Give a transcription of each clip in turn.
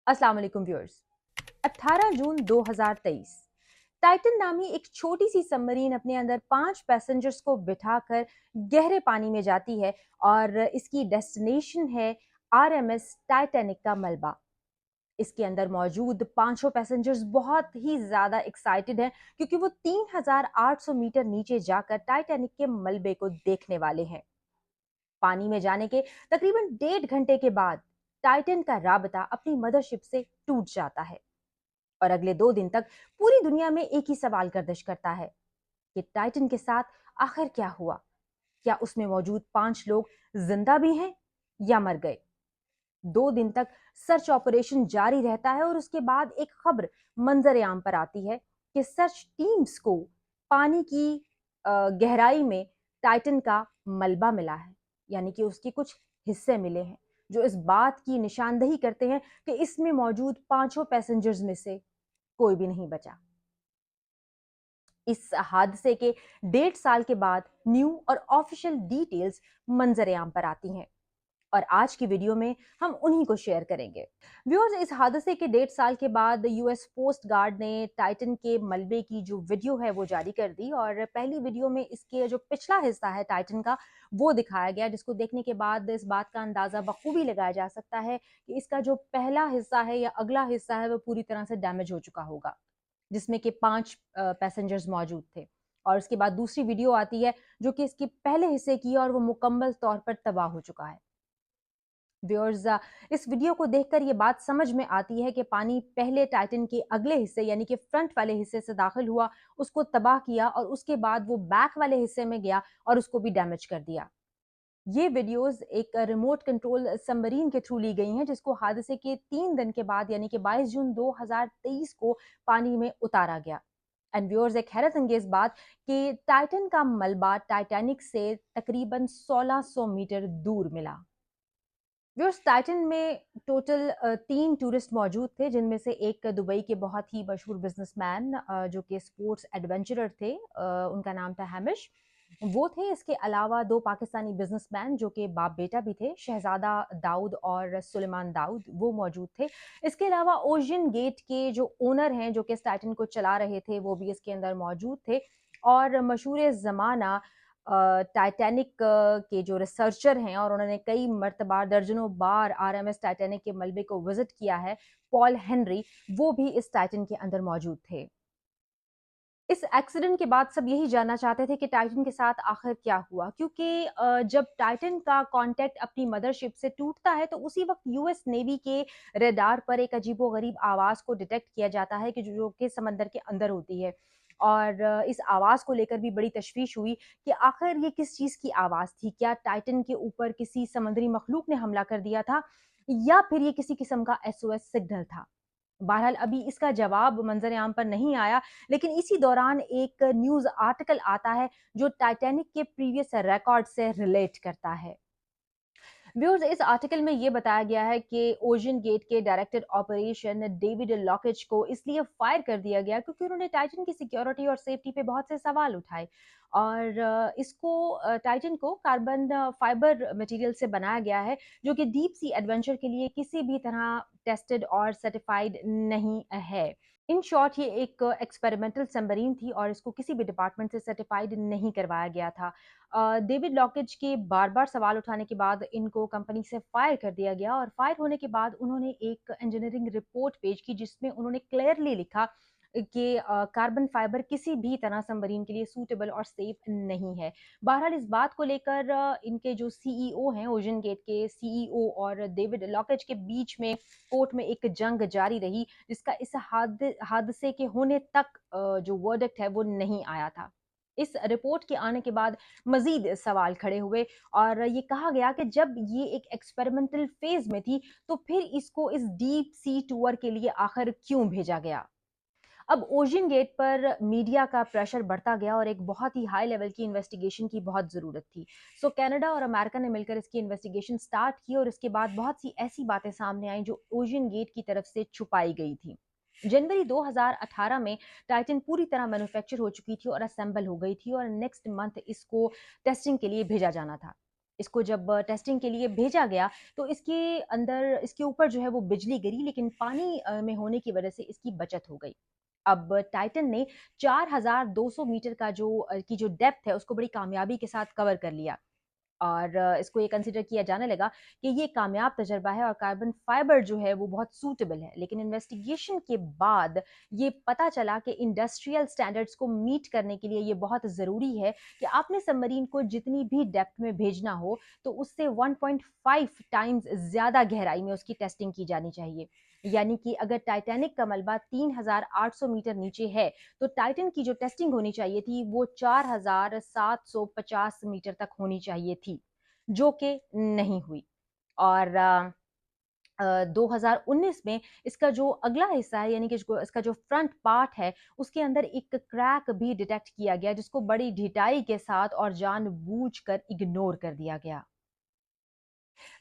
अस्सलाम वालेकुम व्यूअर्स। 18 जून 2023 टाइटन नामी एक छोटी सी सबमरीन अपने अंदर 5 पैसेंजर्स को बिठाकर गहरे पानी में जाती है और इसकी डेस्टिनेशन है आरएमएस टाइटैनिक का मलबा। इसके अंदर मौजूद 500 पैसेंजर्स बहुत ही ज्यादा एक्साइटेड हैं क्योंकि वो 3800 मीटर नीचे जाकर टाइटैनिक के मलबे को देखने वाले हैं। पानी में जाने के तकरीबन 1.5 घंटे के बाद टाइटन का राबता अपनी मदरशिप से टूट जाता है और अगले 2 दिन तक पूरी दुनिया में एक ही सवाल गर्दिश करता है कि टाइटन के साथ आखिर क्या हुआ। क्या उसमें मौजूद 5 लोग जिंदा भी हैं या मर गए। 2 दिन तक सर्च ऑपरेशन जारी रहता है और उसके बाद एक खबर मंजर आम पर आती है कि सर्च टीम्स को पानी की गहराई में टाइटन का मलबा मिला है, यानी कि उसके कुछ हिस्से मिले हैं जो इस बात की निशानदही करते हैं कि इसमें मौजूद 500 पैसेंजर्स में से कोई भी नहीं बचा। इस हादसे के 1.5 साल के बाद न्यू और ऑफिशियल डिटेल्स मंजर आम पर आती हैं और आज की वीडियो में हम उन्हीं को शेयर करेंगे। व्यूअर्स, इस हादसे के 1.5 साल के बाद यूएस कोस्ट गार्ड ने टाइटन के मलबे की जो वीडियो है वो जारी कर दी और पहली वीडियो में इसके जो पिछला हिस्सा है टाइटन का वो दिखाया गया, जिसको देखने के बाद इस बात का अंदाजा बखूबी लगाया जा सकता है कि इसका जो पहला हिस्सा है या अगला हिस्सा है वो पूरी तरह से डैमेज हो चुका होगा, जिसमें कि 5 पैसेंजर्स मौजूद थे। और उसके बाद दूसरी वीडियो आती है जो कि इसके पहले हिस्से की है और वो मुकम्मल तौर पर तबाह हो चुका है। व्यूअर्स, इस वीडियो को देखकर ये बात समझ में आती है कि पानी पहले टाइटन के अगले हिस्से यानी कि फ्रंट वाले हिस्से से दाखिल हुआ, उसको तबाह किया और उसके बाद वो बैक वाले हिस्से में गया और उसको भी डैमेज कर दिया। ये वीडियोस एक रिमोट कंट्रोल सबमरीन के थ्रू ली गई हैं जिसको हादसे के 3 दिन के बाद यानी कि 22 जून 2023 को पानी में उतारा गया। एंड व्यूअर्स, एक हैरत अंगेज बात कि टाइटन का मलबा टाइटैनिक से तकरीबन 1600 मीटर दूर मिला। व्यूअर्स, टाइटन में टोटल 3 टूरिस्ट मौजूद थे, जिनमें से एक दुबई के बहुत ही मशहूर बिजनेसमैन जो कि स्पोर्ट्स एडवेंचरर थे। उनका नाम था हैमिश, वो थे। इसके अलावा 2 पाकिस्तानी बिजनेसमैन जो कि बाप बेटा भी थे, शहजादा दाऊद और सुलेमान दाऊद, वो मौजूद थे। इसके अलावा ओशियन गेट के जो ओनर हैं जो कि इस टाइटन को चला रहे थे वो भी इसके अंदर मौजूद थे। और मशहूर ज़माना टाइटैनिक के जो रिसर्चर हैं और उन्होंने कई मर्तबा दर्जनों बार आरएमएस टाइटैनिक के मलबे को विजिट किया है, पॉल हेनरी, वो भी इस टाइटन के अंदर मौजूद थे। इस एक्सीडेंट के बाद सब यही जानना चाहते थे कि टाइटन के साथ आखिर क्या हुआ, क्योंकि जब टाइटन का कांटेक्ट अपनी मदरशिप से टूटता है तो उसी वक्त यूएस नेवी के रडार पर एक अजीबोगरीब आवाज़ को डिटेक्ट किया जाता है कि जो कि समंदर के अंदर होती है। और इस आवाज़ को लेकर भी बड़ी तशवीश हुई कि आखिर ये किस चीज़ की आवाज़ थी। क्या टाइटन के ऊपर किसी समुद्री मखलूक ने हमला कर दिया था या फिर ये किसी किस्म का एसओएस सिग्नल था। बहरहाल अभी इसका जवाब मंजर-ए-आम पर नहीं आया, लेकिन इसी दौरान एक न्यूज़ आर्टिकल आता है जो टाइटैनिक के प्रीवियस रिकॉर्ड से रिलेट करता है। व्यूअर्स, इस आर्टिकल में ये बताया गया है कि ओशियन गेट के डायरेक्टर ऑपरेशन डेविड लॉकेज को इसलिए फायर कर दिया गया क्योंकि उन्होंने टाइटन की सिक्योरिटी और सेफ्टी पे बहुत से सवाल उठाए। और टाइटन को कार्बन फाइबर मटेरियल से बनाया गया है जो कि डीप सी एडवेंचर के लिए किसी भी तरह टेस्टेड और सर्टिफाइड नहीं है। इन शॉर्ट, ये एक एक्सपेरिमेंटल सबमरीन थी और इसको किसी भी डिपार्टमेंट से सर्टिफाइड नहीं करवाया गया था। डेविड लॉकेज के बार-बार सवाल उठाने के बाद इनको कंपनी से फायर कर दिया गया और फायर होने के बाद उन्होंने एक इंजीनियरिंग रिपोर्ट पेश की जिसमें उन्होंने क्लियरली लिखा कि कार्बन फाइबर किसी भी तरह सबमरीन के लिए सूटेबल और सेफ नहीं है। बहरहाल इस बात को लेकर इनके जो सीईओ हैं, ओशियन गेट के सीईओ और डेविड लॉकेज के बीच में कोर्ट में एक जंग जारी रही, जिसका इस हादसे के होने तक जो वर्डिक्ट है वो नहीं आया था। इस रिपोर्ट के आने के बाद मजीद सवाल खड़े हुए और ये कहा गया कि जब ये एक एक्सपेरिमेंटल फेज में थी तो फिर इसको इस डीप सी टूर के लिए आखिर क्यों भेजा गया। अब ओशियन गेट पर मीडिया का प्रेशर बढ़ता गया और एक बहुत ही हाई लेवल की इन्वेस्टिगेशन की बहुत ज़रूरत थी। सो कनाडा और अमेरिका ने मिलकर इसकी इन्वेस्टिगेशन स्टार्ट की और इसके बाद बहुत सी ऐसी बातें सामने आई जो ओशियन गेट की तरफ से छुपाई गई थी। जनवरी 2018 में टाइटन पूरी तरह मैन्युफैक्चर हो चुकी थी और असेंबल हो गई थी और नेक्स्ट मंथ इसको टेस्टिंग के लिए भेजा जाना था। इसको जब टेस्टिंग के लिए भेजा गया तो इसके अंदर इसके ऊपर जो है वो बिजली गिरी, लेकिन पानी में होने की वजह से इसकी बचत हो गई। अब टाइटन ने 4200 मीटर की जो डेप्थ है उसको बड़ी कामयाबी के साथ कवर कर लिया। और इसको ये कंसिडर किया जाने लगा कि ये कामयाब तजर्बा है और कार्बन फाइबर जो है वो बहुत सूटेबल है। लेकिन इन्वेस्टिगेशन के बाद ये पता चला कि इंडस्ट्रियल स्टैंडर्ड्स को मीट करने के लिए ये बहुत ज़रूरी है कि आपने सबमरीन को जितनी भी डेप्थ में भेजना हो तो उससे 1.5 टाइम्स ज़्यादा गहराई में उसकी टेस्टिंग की जानी चाहिए। यानी कि अगर टाइटैनिक का मलबा 3800 मीटर नीचे है तो टाइटन की जो टेस्टिंग होनी चाहिए थी वो 4750 मीटर तक होनी चाहिए थी, जो कि नहीं हुई। और 2019 में इसका जो अगला हिस्सा है, यानी कि इसका जो फ्रंट पार्ट है उसके अंदर एक क्रैक भी डिटेक्ट किया गया, जिसको बड़ी ढिठाई के साथ और जानबूझकर इग्नोर कर दिया गया।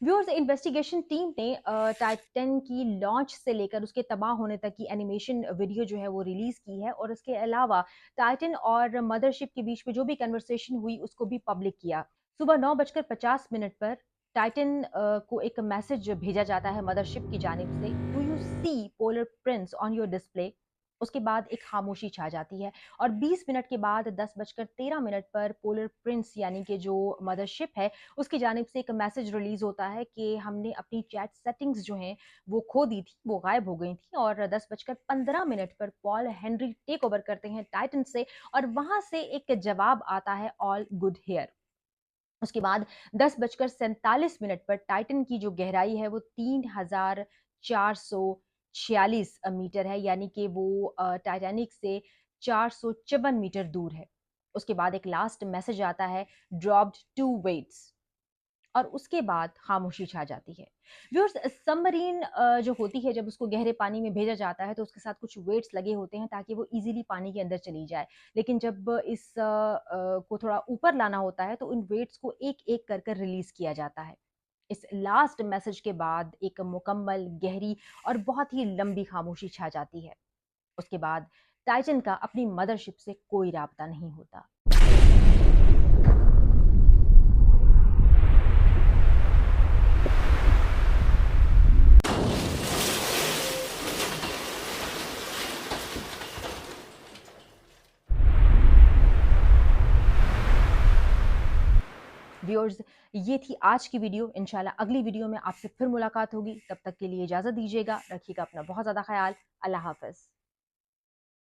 व्यूअर्स, इन्वेस्टिगेशन टीम ने टाइटन की लॉन्च से लेकर उसके तबाह होने तक की एनिमेशन वीडियो जो है वो रिलीज की है, और इसके अलावा टाइटन और मदरशिप के बीच में जो भी कन्वर्सेशन हुई उसको भी पब्लिक किया। सुबह 9:50 पर टाइटन को एक मैसेज भेजा जाता है मदरशिप की जानिब से, do you see polar prints on your display. उसके बाद एक खामोशी छा जाती है और 20 मिनट के बाद 10:13 पर पोलर प्रिंट्स यानी कि जो मदरशिप है उसकी जानिब से एक मैसेज रिलीज होता है कि हमने अपनी चैट सेटिंग्स जो हैं वो खो दी थी, वो गायब हो गई थी। और 10:15 पर पॉल हेनरी टेक ओवर करते हैं टाइटन से, और वहां से एक जवाब आता है, ऑल गुड हेयर। उसके बाद 10:47 पर टाइटन की जो गहराई है वो 3446 मीटर है, यानी कि वो टाइटैनिक से 454 मीटर दूर है। उसके बाद एक लास्ट मैसेज आता है, ड्रॉप्ड 2 वेट्स, और उसके बाद खामोशी छा जाती है। व्यूअर्स, सबमरीन जो होती है जब उसको गहरे पानी में भेजा जाता है तो उसके साथ कुछ वेट्स लगे होते हैं ताकि वो इजीली पानी के अंदर चली जाए। लेकिन जब को थोड़ा ऊपर लाना होता है तो उन वेट्स को एक-एक कर कर रिलीज़ किया जाता है। इस लास्ट मैसेज के बाद एक मुकम्मल, गहरी और बहुत ही लंबी खामोशी छा जाती है। उसके बाद टाइटन का अपनी मदरशिप से कोई राब्ता नहीं होता। व्यूअर्स, ये थी आज की वीडियो। इंशाल्लाह अगली वीडियो में आपसे फिर मुलाकात होगी। तब तक के लिए इजाज़त दीजिएगा। रखिएगा अपना बहुत ज़्यादा ख्याल। अल्लाह हाफ़िज़।